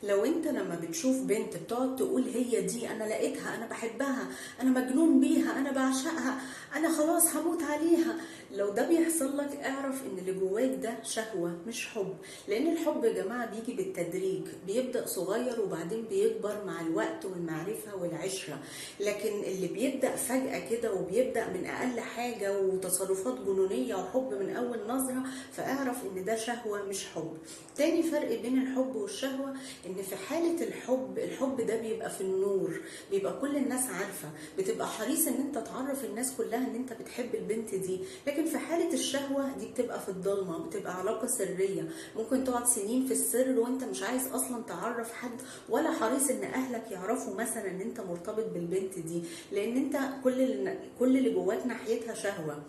لو انت لما بتشوف بنت بتقعد تقول هي دي، انا لقيتها، انا بحبها، انا مجنون بيها، انا بعشقها، انا خلاص هموت عليها، لو ده بيحصل لك اعرف ان اللي جواك ده شهوة مش حب. لان الحب يا جماعة بيجي بالتدريج، بيبدأ صغير وبعدين بيكبر مع الوقت والمعرفة والعشرة. لكن اللي بيبدأ فجأة كده وبيبدأ من اقل حاجة وتصرفات جنونية وحب من اول نظرة، فاعرف ان ده شهوة مش حب. تاني فرق بين الحب والشهوة ان في حالة الحب ده بيبقى في النور، بيبقى كل الناس عارفة، بتبقى حريص ان انت تعرف الناس كلها ان انت بتحب البنت دي. لكن في حالة الشهوة دي بتبقى في الضلمة، بتبقى علاقة سرية، ممكن تقعد سنين في السر وانت مش عايز اصلا تعرف حد، ولا حريص ان اهلك يعرفوا مثلا ان انت مرتبط بالبنت دي، لان انت كل اللي جواك ناحيتها شهوة.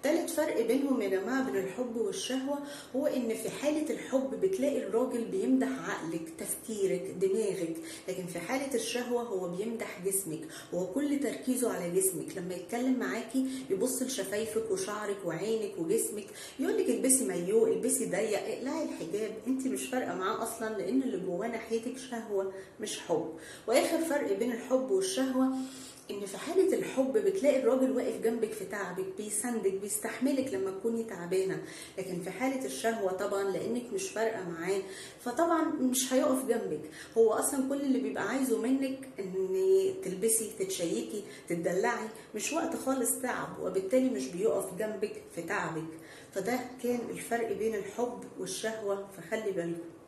تالت فرق بينهم يا جماعة بين الحب والشهوة، هو ان في حالة الحب بتلاقي الراجل بيمدح عقلك، تفكيرك، دماغك. لكن في حالة الشهوة هو بيمدح جسمك، هو كل تركيزه على جسمك. لما يتكلم معاكي يبص لشفايفك وشعرك وعينك وجسمك، يقولك البسي مايو، البسي ضيق، اقلعي الحجاب، انت مش فارقة معاه اصلا، لان اللي جواه ناحيتك شهوة مش حب. واخر فرق بين الحب والشهوة ان في حالة الحب بتلاقي الراجل واقف جنبك في تعبك، بيساندك، بيستحملك لما تكوني تعبانة. لكن في حالة الشهوة طبعا لانك مش فارقة معاه، فطبعا مش هيقف جنبك. هو اصلا كل اللي بيبقى عايزه منك ان تلبسي، تتشيكي، تدلعي، مش وقت خالص تعب، وبالتالي مش بيقف جنبك في تعبك. فده كان الفرق بين الحب والشهوة، فخلي بالكم.